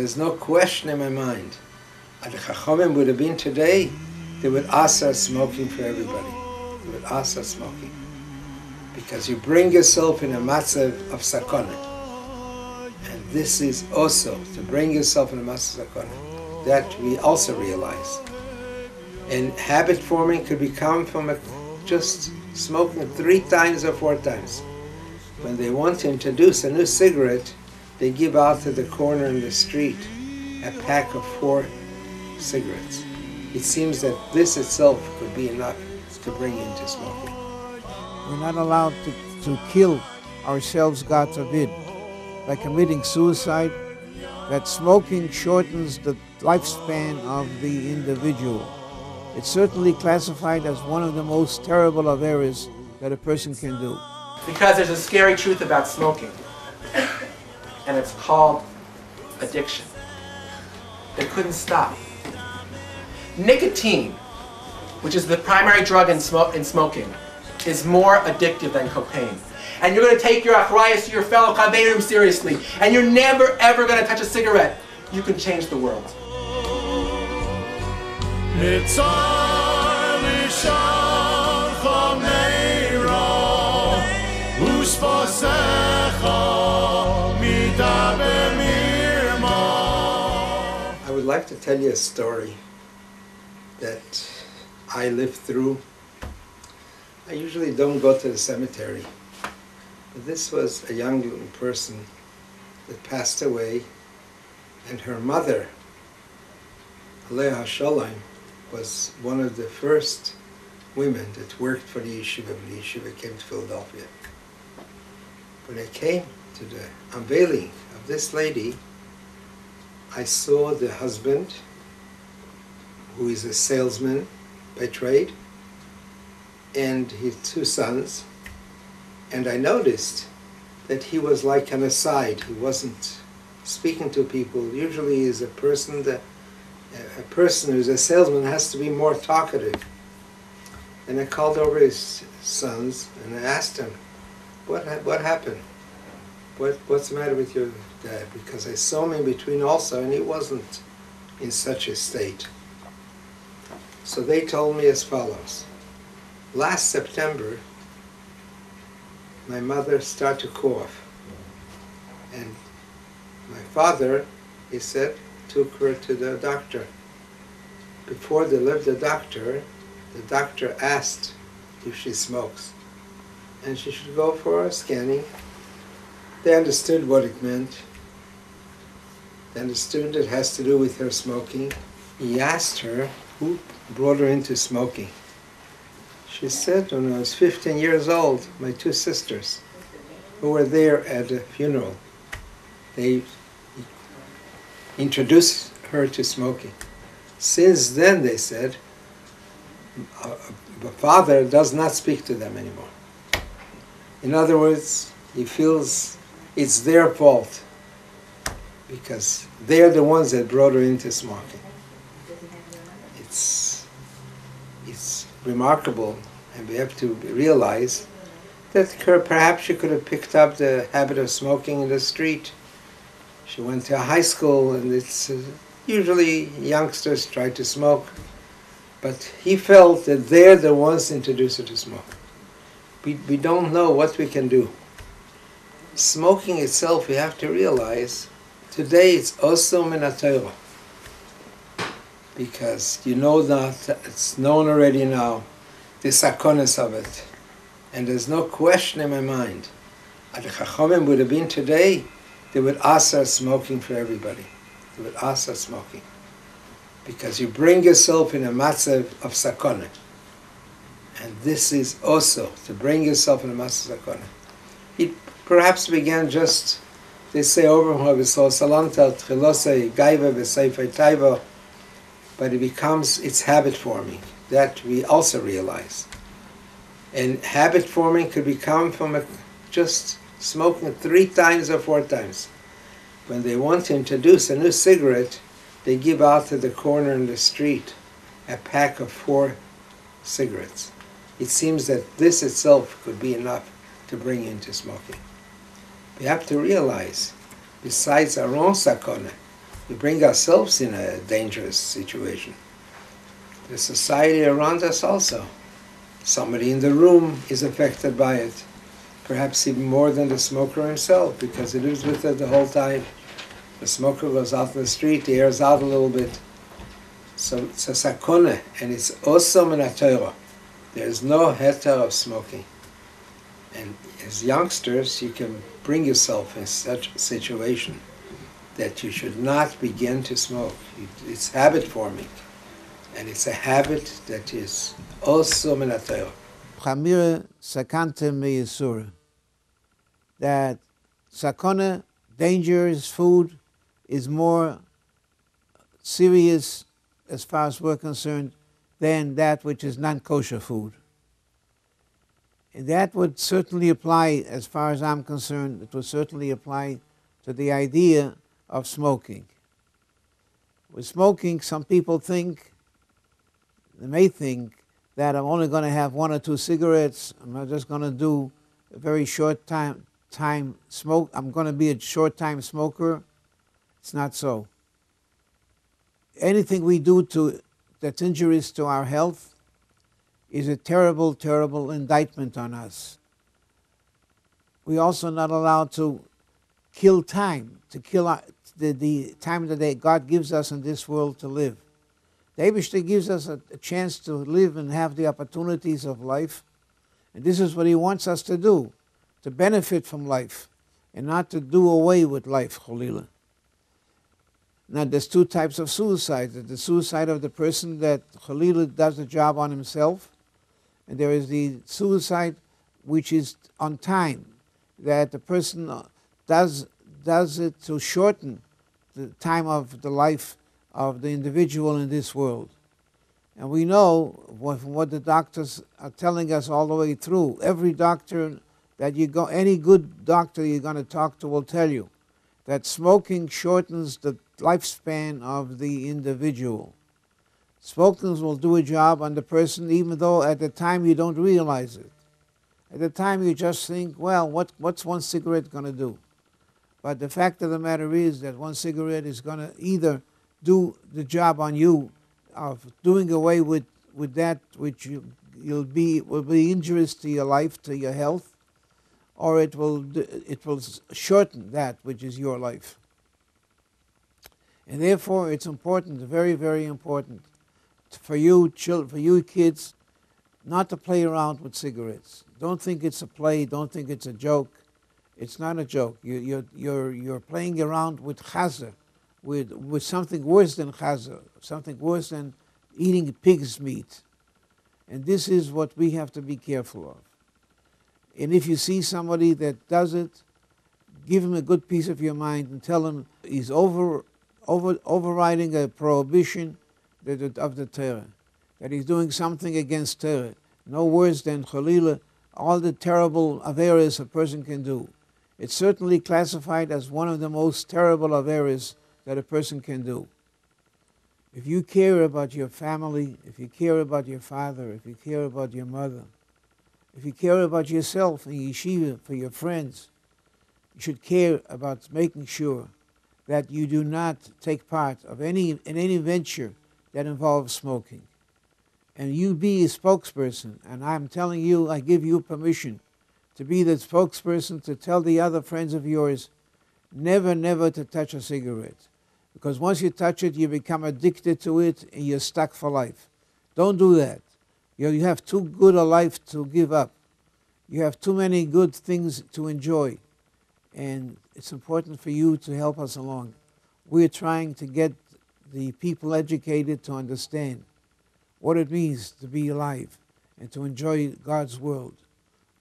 there's no question in my mind. If the Chachamim would have been today, they would ask smoking for everybody. They would ask smoking. Because you bring yourself in a matzav of sakana. And this is also to bring yourself in a matzav of sakana. That we also realize. And habit forming could become from just smoking 3 times or 4 times. When they want to introduce a new cigarette, they give out to the corner in the street a pack of 4 cigarettes. It seems that this itself could be enough to bring you into smoking. We're not allowed to kill ourselves, God forbid, by committing suicide. That smoking shortens the lifespan of the individual. It's certainly classified as one of the most terrible of errors that a person can do. Because there's a scary truth about smoking, and it's called addiction. They couldn't stop. Nicotine, which is the primary drug in smoking, is more addictive than cocaine. And you're going to take your achrayus, your fellow chaverim seriously, and you're never ever going to touch a cigarette. You can change the world. I would like to tell you a story that I lived through. I usually don't go to the cemetery, but this was a young person that passed away, and her mother, Aleha Shalom, was one of the first women that worked for the yeshiva when the yeshiva came to Philadelphia. When I came to the unveiling of this lady, I saw the husband, who is a salesman by trade, and his 2 sons, and I noticed that he was like an aside. He wasn't speaking to people. Usually is a person who's a salesman has to be more talkative. And I called over his sons and I asked him, what happened? What's the matter with your dad? Because I saw him in between also, and he wasn't in such a state. So they told me as follows. Last September, my mother started to cough. And my father, he said, took her to the doctor. Before they left the doctor asked if she smokes. And she should go for a scanning. They understood what it meant. They understood it has to do with her smoking. He asked her who brought her into smoking. She said, when I was 15 years old, my 2 sisters, who were there at the funeral, they introduced her to smoking. Since then, they said, the father does not speak to them anymore. In other words, he feels it's their fault because they're the ones that brought her into smoking. It's remarkable, and we have to realize that perhaps she could have picked up the habit of smoking in the street. She went to a high school, and it's usually youngsters try to smoke, but he felt that they're the ones to introduce her to smoke. We don't know what we can do. Smoking itself, we have to realize, today it's also min haTorah. Because you know that it's known already now, the sakonas of it. And there's no question in my mind. If the Chachamim would have been today, they would ask smoking for everybody. They would ask smoking. Because you bring yourself in a matzav of sakana. And this is also to bring yourself in a matzav of sakana. It perhaps began just, they say over salanta tchilosei gaiva v'seifei taiva, but it becomes its habit forming. That we also realize. And habit forming could become from just smoking 3 times or 4 times. When they want to introduce a new cigarette, they give out to the corner in the street a pack of 4 cigarettes. It seems that this itself could be enough to bring you into smoking. We have to realize, besides our own sakana, we bring ourselves in a dangerous situation. The society around us also. Somebody in the room is affected by it, perhaps even more than the smoker himself, because he lives with it the whole time. The smoker goes out in the street, he airs out a little bit. So it's a sakone, and it's also min Torah. There is no heter of smoking. And as youngsters, you can bring yourself in such a situation that you should not begin to smoke. It's habit forming. And it's a habit that is also min Torah. Chamira sakante me yisura. That sakona, dangerous food, is more serious as far as we're concerned than that which is non-kosher food. And that would certainly apply, as far as I'm concerned, it would certainly apply to the idea of smoking. With smoking, some people think, they may think, that I'm only going to have 1 or 2 cigarettes, I'm not just going to do a very short time smoke, I'm going to be a short time smoker. It's not so. Anything we do that's injurious to our health is a terrible, terrible indictment on us. We're also not allowed to kill time, to kill the time that God gives us in this world to live. The Eibishter gives us a chance to live and have the opportunities of life. And this is what He wants us to do, to benefit from life, and not to do away with life, Cholila. Now, there's 2 types of suicide. There's the suicide of the person that Cholila does the job on himself, and there is the suicide which is on time, that the person does it to shorten the time of the life of the individual in this world. And we know from what the doctors are telling us all the way through, every doctor that you go, any good doctor you're going to talk to will tell you that smoking shortens the lifespan of the individual. Smoking will do a job on the person even though at the time you don't realize it. At the time you just think, well, what's 1 cigarette going to do? But the fact of the matter is that 1 cigarette is going to either do the job on you of doing away with that which will be injurious to your life, to your health, or it will shorten that which is your life. And therefore, it's important, very, very important, for you kids, not to play around with cigarettes. Don't think it's a play. Don't think it's a joke. It's not a joke. You're playing around with chazer, with something worse than chazer, something worse than eating pig's meat. And this is what we have to be careful of. And if you see somebody that does it, give him a good piece of your mind and tell him he's overriding a prohibition of the Torah, that he's doing something against Torah. No worse than Cholila, all the terrible averas a person can do. It's certainly classified as one of the most terrible averas that a person can do. If you care about your family, if you care about your father, if you care about your mother, if you care about yourself and yeshiva, for your friends, you should care about making sure that you do not take part in any venture that involves smoking. And you be a spokesperson, and I'm telling you, I give you permission to be the spokesperson to tell the other friends of yours, never, never to touch a cigarette. Because once you touch it, you become addicted to it and you're stuck for life. Don't do that. You have too good a life to give up. You have too many good things to enjoy. And it's important for you to help us along. We're trying to get the people educated to understand what it means to be alive and to enjoy God's world.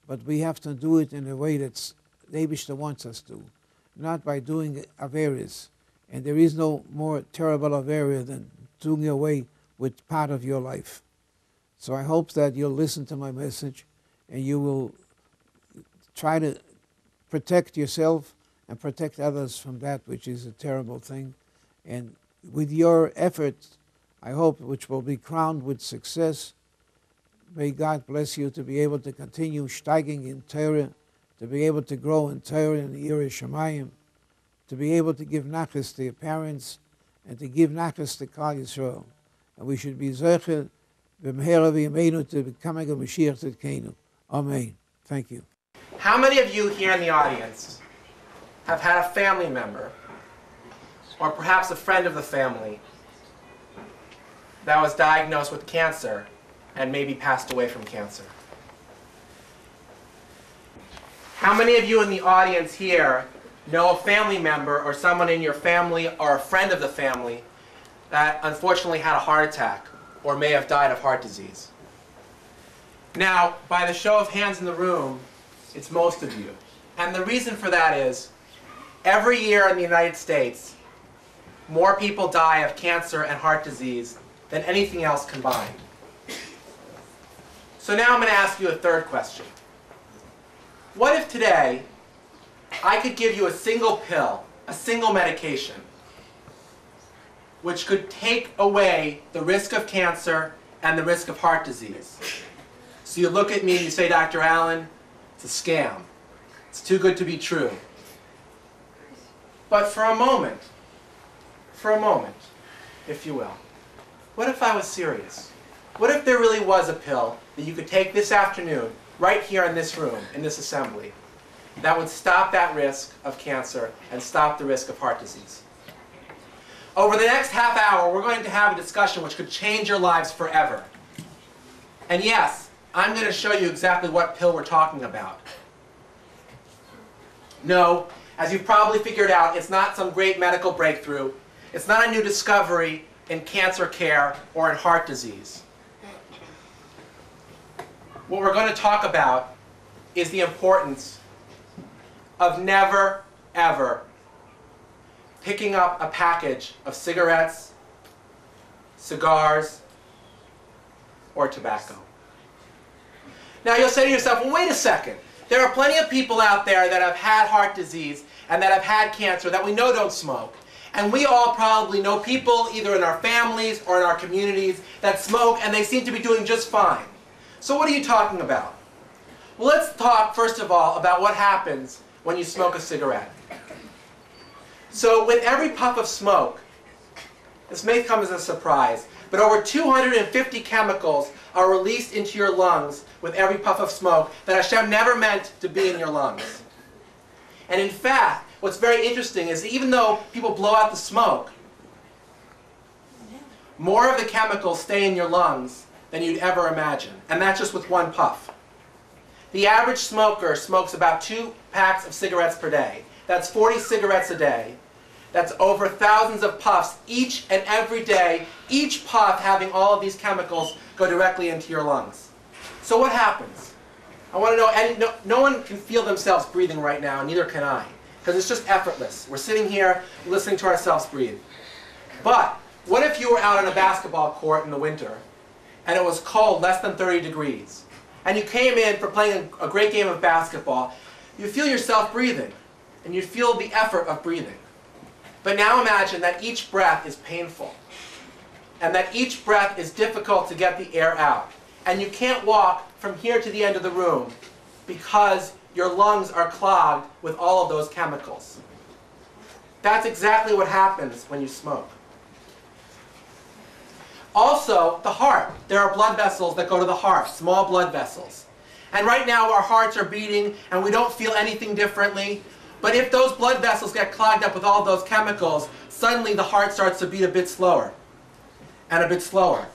But we have to do it in a way that the Eibishter wants us to, not by doing averas. And there is no more terrible avera than doing away with part of your life. So I hope that you'll listen to my message and you will try to protect yourself and protect others from that which is a terrible thing. And with your efforts, I hope, which will be crowned with success, may God bless you to be able to continue steiging in Torah, to be able to grow in Torah and the Yirei Shamayim, to be able to give nachas to your parents, and to give nachas to Klal Yisrael. And we should be zeicher b'mehera v'yameinu to becoming a Mashiach Tzidkenu. Amen. Thank you. How many of you here in the audience have had a family member, or perhaps a friend of the family, that was diagnosed with cancer and maybe passed away from cancer? How many of you in the audience here know a family member or someone in your family or a friend of the family that unfortunately had a heart attack or may have died of heart disease? Now, by the show of hands in the room, it's most of you. And the reason for that is, every year in the United States, more people die of cancer and heart disease than anything else combined. So now I'm going to ask you a third question. What if today I could give you a single pill, a single medication, which could take away the risk of cancer and the risk of heart disease? So you look at me and you say, Dr. Allen, it's a scam. It's too good to be true. But for a moment, if you will, what if I was serious? What if there really was a pill that you could take this afternoon, right here in this room, in this assembly, that would stop that risk of cancer and stop the risk of heart disease? Over the next half hour, we're going to have a discussion which could change your lives forever. And yes, I'm going to show you exactly what pill we're talking about. No, as you've probably figured out, it's not some great medical breakthrough. It's not a new discovery in cancer care or in heart disease. What we're going to talk about is the importance of never, ever picking up a package of cigarettes, cigars, or tobacco. Now you'll say to yourself, well, wait a second. There are plenty of people out there that have had heart disease and that have had cancer that we know don't smoke. And we all probably know people, either in our families or in our communities, that smoke, and they seem to be doing just fine. So what are you talking about? Well, let's talk, first of all, about what happens when you smoke a cigarette. So with every puff of smoke, this may come as a surprise, but over 250 chemicals are released into your lungs with every puff of smoke that Hashem never meant to be in your lungs. And in fact, what's very interesting is even though people blow out the smoke, more of the chemicals stay in your lungs than you'd ever imagine. And that's just with one puff. The average smoker smokes about 2 packs of cigarettes per day. That's 40 cigarettes a day. That's over thousands of puffs each and every day, each puff having all of these chemicals go directly into your lungs. So what happens? I want to know, and no one can feel themselves breathing right now, and neither can I, because it's just effortless. We're sitting here listening to ourselves breathe. But what if you were out on a basketball court in the winter, and it was cold, less than 30 degrees, and you came in for playing a great game of basketball? You feel yourself breathing, and you feel the effort of breathing. But now imagine that each breath is painful, and that each breath is difficult to get the air out. And you can't walk from here to the end of the room because your lungs are clogged with all of those chemicals. That's exactly what happens when you smoke. Also, the heart. There are blood vessels that go to the heart, small blood vessels. And right now our hearts are beating and we don't feel anything differently. But if those blood vessels get clogged up with all those chemicals, suddenly the heart starts to beat a bit slower and a bit slower.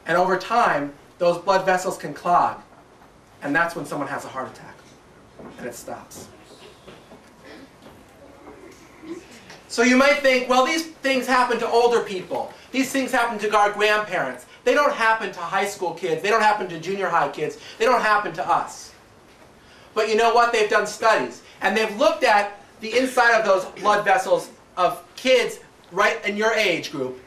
And over time, those blood vessels can clog. And that's when someone has a heart attack. And it stops. So you might think, well, these things happen to older people. These things happen to our grandparents. They don't happen to high school kids. They don't happen to junior high kids. They don't happen to us. But you know what? They've done studies. And they've looked at the inside of those blood vessels of kids right in your age group.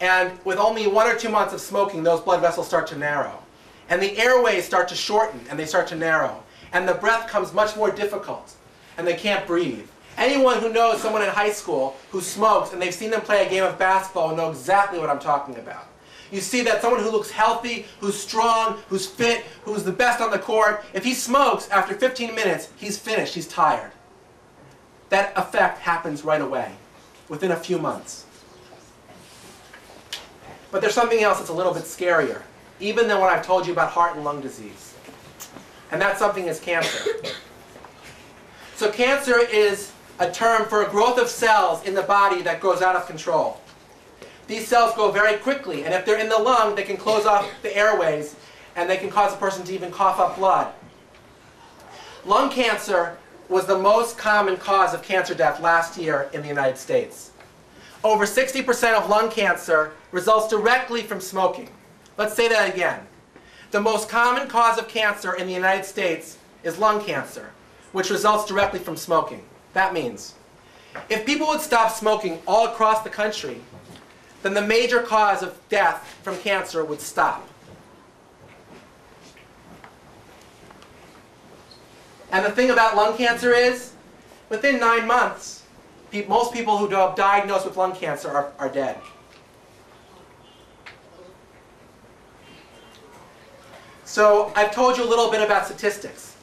And with only 1 or 2 months of smoking, those blood vessels start to narrow. And the airways start to shorten and they start to narrow. And the breath comes much more difficult. And they can't breathe. Anyone who knows someone in high school who smokes and they've seen them play a game of basketball will know exactly what I'm talking about. You see that someone who looks healthy, who's strong, who's fit, who's the best on the court, if he smokes, after 15 minutes, he's finished, he's tired. That effect happens right away, within a few months. But there's something else that's a little bit scarier, even than what I've told you about heart and lung disease. And that something is cancer. So cancer is a term for a growth of cells in the body that goes out of control. These cells grow very quickly, and if they're in the lung, they can close off the airways, and they can cause a person to even cough up blood. Lung cancer was the most common cause of cancer death last year in the United States. Over 60% of lung cancer results directly from smoking. Let's say that again. The most common cause of cancer in the United States is lung cancer, which results directly from smoking. That means, if people would stop smoking all across the country, then the major cause of death from cancer would stop. And the thing about lung cancer is, within 9 months, most people who are diagnosed with lung cancer are dead. So I've told you a little bit about statistics.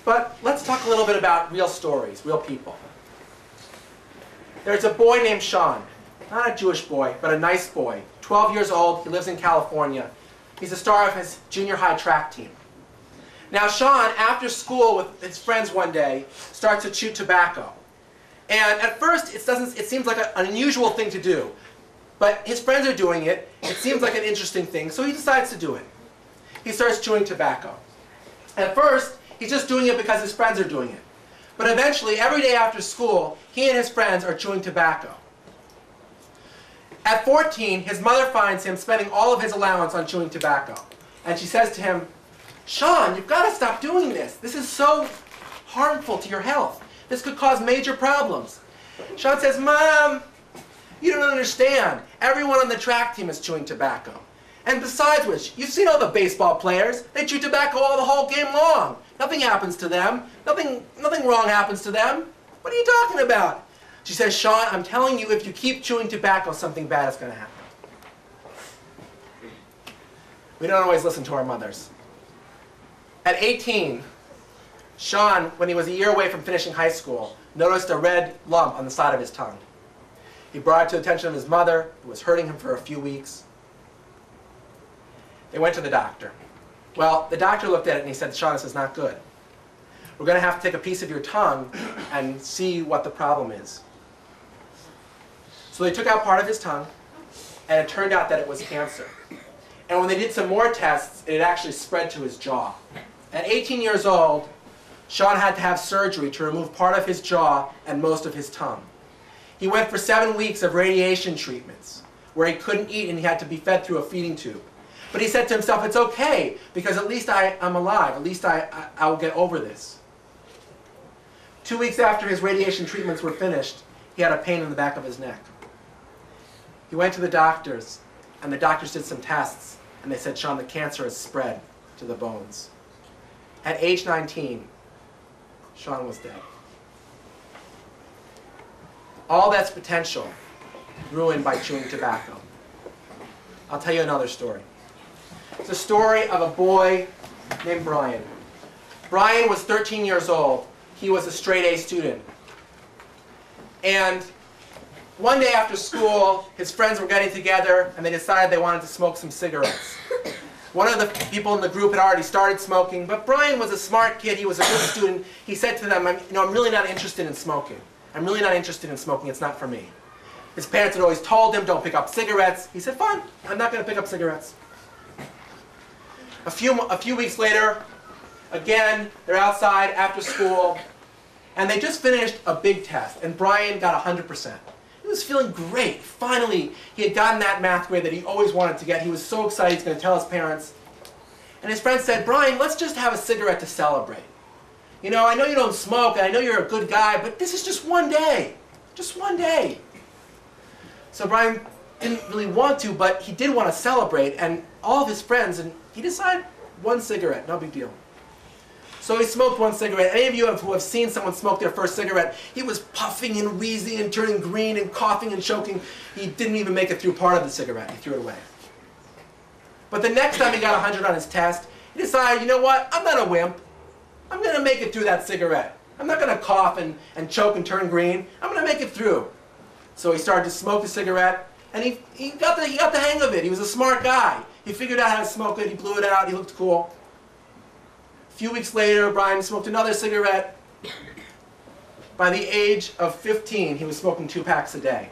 But let's talk a little bit about real stories, real people. There's a boy named Sean. Not a Jewish boy, but a nice boy. 12 years old, he lives in California. He's the star of his junior high track team. Now Sean, after school with his friends one day, starts to chew tobacco. And at first, it seems like an unusual thing to do. But his friends are doing it. It seems like an interesting thing, so he decides to do it. He starts chewing tobacco. At first, he's just doing it because his friends are doing it. But eventually, every day after school, he and his friends are chewing tobacco. At 14, his mother finds him spending all of his allowance on chewing tobacco. And she says to him, "Sean, you've got to stop doing this. This is so harmful to your health. This could cause major problems." Sean says, "Mom, you don't understand. Everyone on the track team is chewing tobacco. And besides which, you've seen all the baseball players. They chew tobacco all the whole game long. Nothing happens to them. Nothing wrong happens to them. What are you talking about?" She says, "Sean, I'm telling you, if you keep chewing tobacco, something bad is going to happen." We don't always listen to our mothers. At 18, Sean, when he was a year away from finishing high school, noticed a red lump on the side of his tongue. He brought it to the attention of his mother. It was hurting him for a few weeks. They went to the doctor. Well, the doctor looked at it and he said, "Sean, this is not good. We're going to have to take a piece of your tongue and see what the problem is." So they took out part of his tongue, and it turned out that it was cancer. And when they did some more tests, it had actually spread to his jaw. At 18 years old, Sean had to have surgery to remove part of his jaw and most of his tongue. He went for 7 weeks of radiation treatments, where he couldn't eat and he had to be fed through a feeding tube. But he said to himself, "It's okay, because at least I'm alive. At least I'll get over this." 2 weeks after his radiation treatments were finished, he had a pain in the back of his neck. He went to the doctors, and the doctors did some tests, and they said, "Sean, the cancer has spread to the bones." At age 19, Sean was dead. All that's potential ruined by chewing tobacco. I'll tell you another story. It's a story of a boy named Brian. Brian was 13 years old. He was a straight A student. And one day after school, his friends were getting together and they decided they wanted to smoke some cigarettes. One of the people in the group had already started smoking, but Brian was a smart kid. He was a good student. He said to them, I'm really not interested in smoking. I'm really not interested in smoking. It's not for me." His parents had always told him, "Don't pick up cigarettes." He said, "Fine, I'm not going to pick up cigarettes." A few weeks later, again, they're outside after school, and they just finished a big test, and Brian got 100%. He was feeling great. Finally, he had gotten that math grade that he always wanted to get. He was so excited he's going to tell his parents. And his friend said, "Brian, let's just have a cigarette to celebrate. You know, I know you don't smoke, and I know you're a good guy, but this is just one day. Just one day." So Brian didn't really want to, but he did want to celebrate, and all of his friends, and he decided one cigarette, no big deal. So he smoked one cigarette. Any of you who have seen someone smoke their first cigarette, he was puffing and wheezing and turning green and coughing and choking. He didn't even make it through part of the cigarette. He threw it away. But the next time he got 100 on his test, he decided, you know what, I'm not a wimp. I'm going to make it through that cigarette. I'm not going to cough and choke and turn green. I'm going to make it through. So he started to smoke a cigarette, And he got the hang of it. He was a smart guy. He figured out how to smoke it. He blew it out. He looked cool. A few weeks later, Brian smoked another cigarette. By the age of 15, he was smoking 2 packs a day.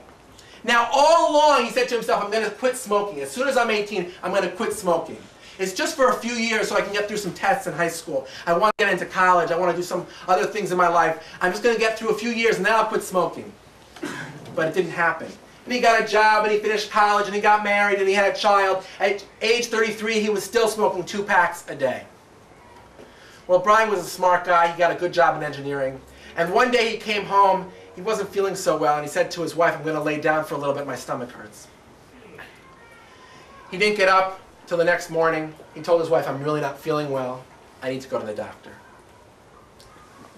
Now, all along, he said to himself, I'm going to quit smoking. As soon as I'm 18, I'm going to quit smoking. It's just for a few years so I can get through some tests in high school. I want to get into college. I want to do some other things in my life. I'm just going to get through a few years and then I'll quit smoking. But it didn't happen. And he got a job and he finished college and he got married and he had a child. At age 33, he was still smoking 2 packs a day. Well, Brian was a smart guy. He got a good job in engineering. And one day he came home. He wasn't feeling so well, and he said to his wife, I'm going to lay down for a little bit. My stomach hurts. He didn't get up till the next morning. He told his wife, I'm really not feeling well. I need to go to the doctor.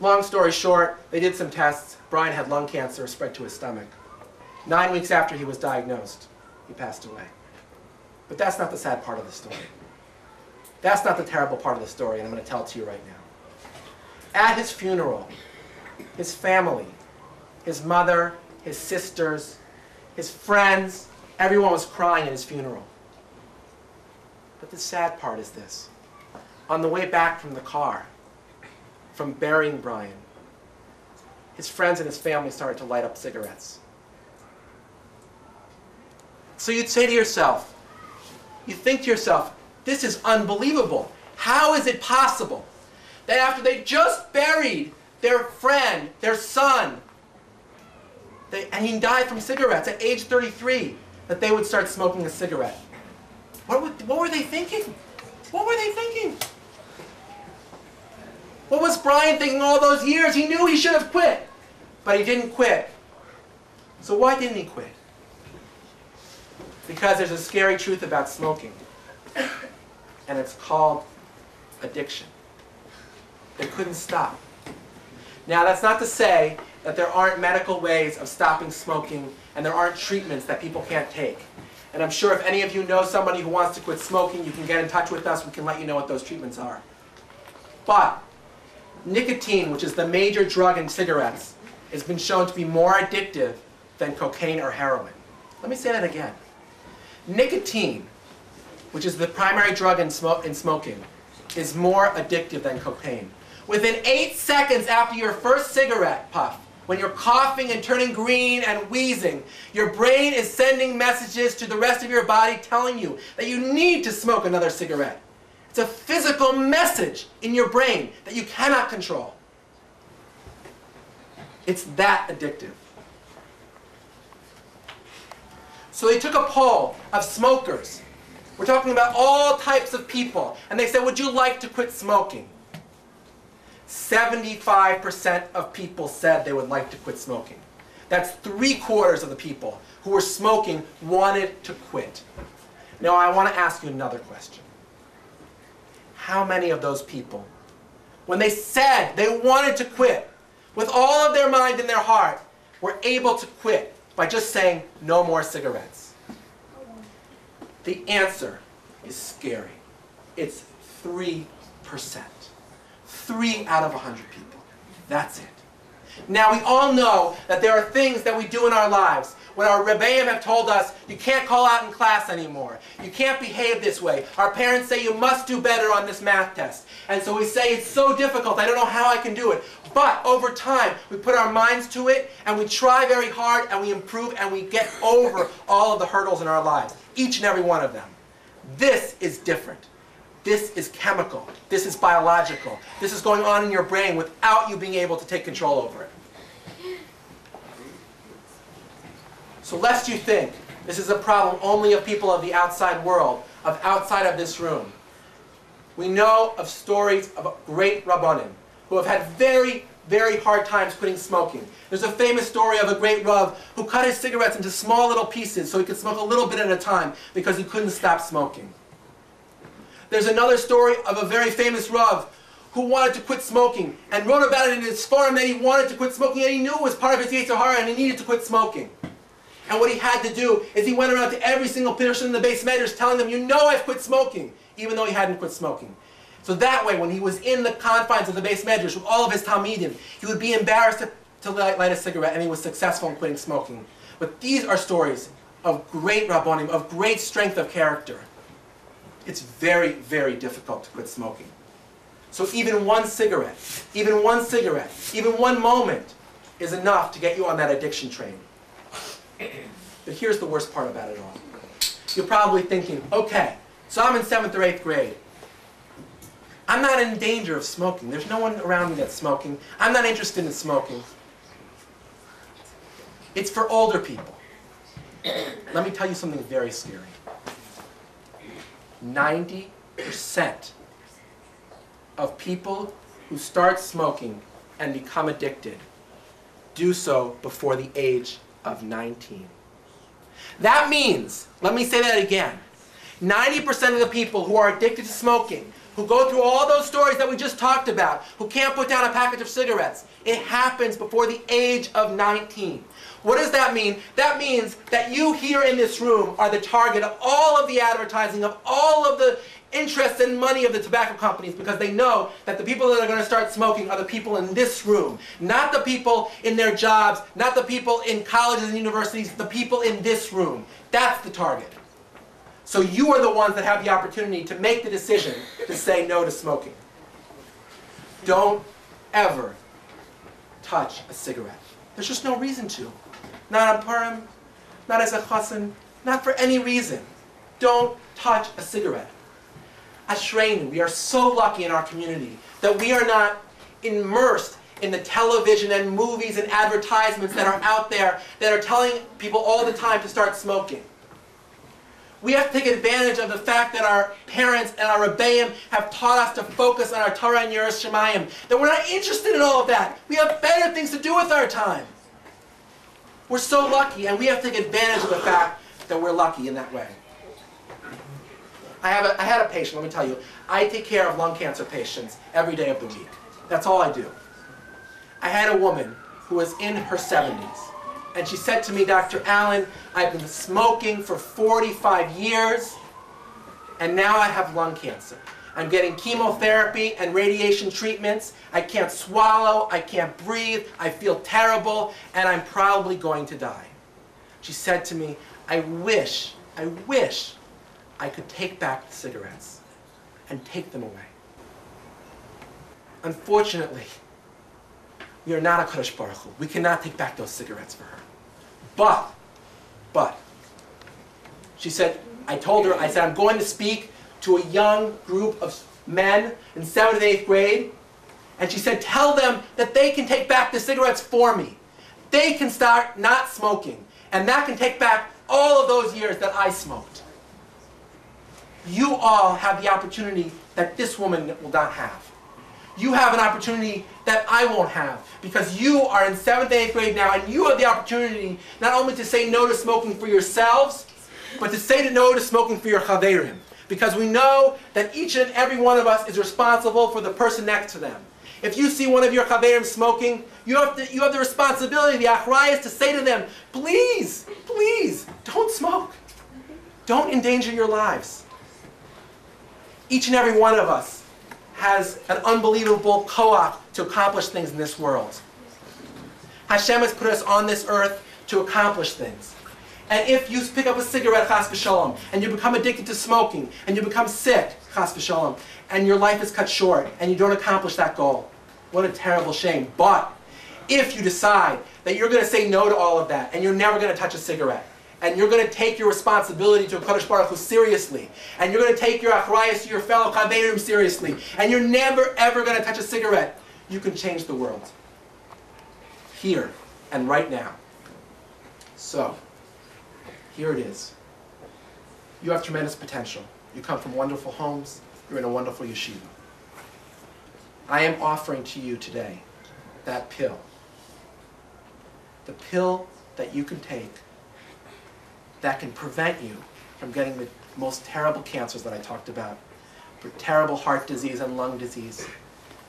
Long story short, they did some tests. Brian had lung cancer spread to his stomach. 9 weeks after he was diagnosed, he passed away. But that's not the sad part of the story. That's not the terrible part of the story, and I'm going to tell it to you right now. At his funeral, his family, his mother, his sisters, his friends, everyone was crying at his funeral. But the sad part is this. On the way back from the car, from burying Brian, his friends and his family started to light up cigarettes. So you'd say to yourself, you think to yourself, this is unbelievable. How is it possible that after they just buried their friend, their son, and he died from cigarettes at age 33, that they would start smoking a cigarette? What were they thinking? What were they thinking? What was Brian thinking all those years? He knew he should have quit, but he didn't quit. So why didn't he quit? Because there's a scary truth about smoking, and it's called addiction. They couldn't stop. Now, that's not to say that there aren't medical ways of stopping smoking and there aren't treatments that people can't take. And I'm sure if any of you know somebody who wants to quit smoking, you can get in touch with us. We can let you know what those treatments are. But nicotine, which is the major drug in cigarettes, has been shown to be more addictive than cocaine or heroin. Let me say that again. Nicotine, which is the primary drug in smoking, is more addictive than cocaine. Within 8 seconds after your first cigarette puff, when you're coughing and turning green and wheezing, your brain is sending messages to the rest of your body telling you that you need to smoke another cigarette. It's a physical message in your brain that you cannot control. It's that addictive. So they took a poll of smokers. We're talking about all types of people. And they said, would you like to quit smoking? 75% of people said they would like to quit smoking. That's 3/4 of the people who were smoking wanted to quit. Now I want to ask you another question. How many of those people, when they said they wanted to quit, with all of their mind and their heart, were able to quit by just saying no more cigarettes? The answer is scary. It's 3%. 3 out of 100 people. That's it. Now we all know that there are things that we do in our lives. When our Rebbeim have told us, you can't call out in class anymore. You can't behave this way. Our parents say you must do better on this math test. And so we say, it's so difficult, I don't know how I can do it. But over time, we put our minds to it, and we try very hard, and we improve, and we get over all of the hurdles in our lives. Each and every one of them. This is different. This is chemical. This is biological. This is going on in your brain without you being able to take control over it. So lest you think this is a problem only of people of the outside world, of outside of this room, we know of stories of great Rabbanim who have had very, very hard times quitting smoking. There's a famous story of a great Rav who cut his cigarettes into small little pieces so he could smoke a little bit at a time because he couldn't stop smoking. There's another story of a very famous Rav who wanted to quit smoking and wrote about it in his farm that he wanted to quit smoking and he knew it was part of his Yisroel and he needed to quit smoking. And what he had to do is he went around to every single person in the base measures telling them, you know I've quit smoking, even though he hadn't quit smoking. So that way, when he was in the confines of the base measures with all of his Talmidim, he would be embarrassed to light a cigarette and he was successful in quitting smoking. But these are stories of great rabbonim, of great strength of character, it's very, very difficult to quit smoking. So even one cigarette, even one moment is enough to get you on that addiction train. But here's the worst part about it all. You're probably thinking, okay, so I'm in 7th or 8th grade. I'm not in danger of smoking. There's no one around me that's smoking. I'm not interested in smoking. It's for older people. Let me tell you something very scary. 90% of people who start smoking and become addicted do so before the age of 19. That means, let me say that again, 90% of the people who are addicted to smoking, who go through all those stories that we just talked about, who can't put down a package of cigarettes, it happens before the age of 19. What does that mean? That means that you here in this room are the target of all of the advertising, of all of the interest and money of the tobacco companies, because they know that the people that are going to start smoking are the people in this room, not the people in their jobs, not the people in colleges and universities, the people in this room. That's the target. So you are the ones that have the opportunity to make the decision to say no to smoking. Don't ever touch a cigarette. There's just no reason to. Not on Purim, not as a chassan, not for any reason. Don't touch a cigarette. Ashreinu, we are so lucky in our community that we are not immersed in the television and movies and advertisements that are out there that are telling people all the time to start smoking. We have to take advantage of the fact that our parents and our Rebbeim have taught us to focus on our Torah and Yiras Shamayim, that we're not interested in all of that. We have better things to do with our time. We're so lucky, and we have to take advantage of the fact that we're lucky in that way. I had a patient, let me tell you. I take care of lung cancer patients every day of the week. That's all I do. I had a woman who was in her 70s. And she said to me, Dr. Allen, I've been smoking for 45 years, and now I have lung cancer. I'm getting chemotherapy and radiation treatments. I can't swallow, I can't breathe, I feel terrible, and I'm probably going to die. She said to me, I wish I could take back the cigarettes and take them away. Unfortunately, we are not a Kadosh Baruch Hu. We cannot take back those cigarettes for her. But, she said, I told her, I said, I'm going to speak to a young group of men in 7th and 8th grade. And she said, tell them that they can take back the cigarettes for me. They can start not smoking. And that can take back all of those years that I smoked. You all have the opportunity that this woman will not have. You have an opportunity that I won't have, because you are in 7th and 8th grade now, and you have the opportunity not only to say no to smoking for yourselves, but to say no to smoking for your chaverim. Because we know that each and every one of us is responsible for the person next to them. If you see one of your chaverim smoking, you have the responsibility, the achrayus, to say to them, please, please, don't smoke. Don't endanger your lives. Each and every one of us has an unbelievable koach to accomplish things in this world. Hashem has put us on this earth to accomplish things. And if you pick up a cigarette, chas v'shalom, and you become addicted to smoking, and you become sick, chas v'shalom, and your life is cut short, and you don't accomplish that goal, what a terrible shame. But if you decide that you're going to say no to all of that, and you're never going to touch a cigarette, and you're going to take your responsibility to Kadosh Baruch Hu seriously, and you're going to take your achrayus to your fellow chaverim seriously, and you're never ever going to touch a cigarette, you can change the world. Here and right now. So, here it is. You have tremendous potential. You come from wonderful homes. You're in a wonderful yeshiva. I am offering to you today that pill. The pill that you can take that can prevent you from getting the most terrible cancers that I talked about, for terrible heart disease and lung disease,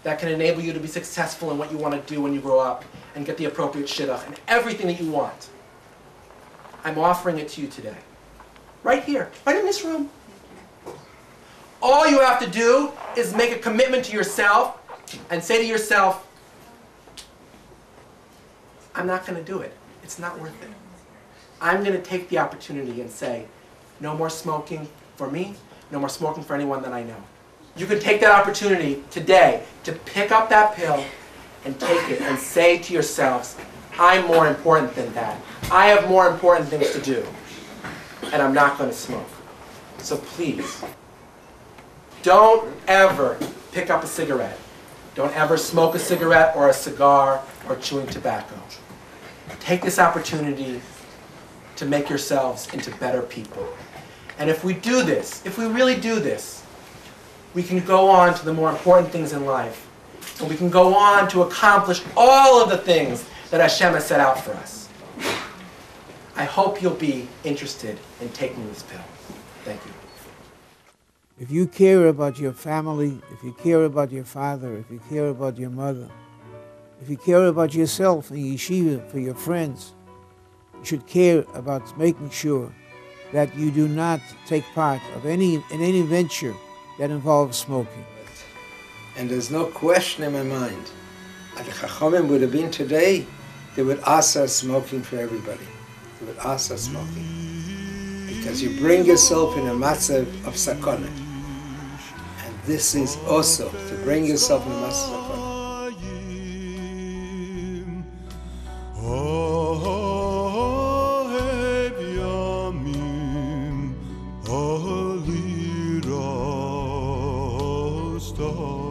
that can enable you to be successful in what you want to do when you grow up and get the appropriate shidduch and everything that you want. I'm offering it to you today. Right here, right in this room. All you have to do is make a commitment to yourself and say to yourself, I'm not going to do it. It's not worth it. I'm going to take the opportunity and say, no more smoking for me, no more smoking for anyone that I know. You can take that opportunity today to pick up that pill and take it and say to yourselves, I'm more important than that. I have more important things to do, and I'm not going to smoke. So please, don't ever pick up a cigarette. Don't ever smoke a cigarette or a cigar or chewing tobacco. Take this opportunity to make yourselves into better people. And if we do this, if we really do this, we can go on to the more important things in life. And we can go on to accomplish all of the things that Hashem has set out for us. I hope you'll be interested in taking this pill. Thank you. If you care about your family, if you care about your father, if you care about your mother, if you care about yourself and yeshiva, for your friends, you should care about making sure that you do not take part of in any venture that involves smoking. And there's no question in my mind, if the Chachamim would have been today, they would ask us smoking for everybody. They would ask us smoking. Because you bring yourself in a matzav of sakana. And this is also to bring yourself in a matzav of sakana. Star.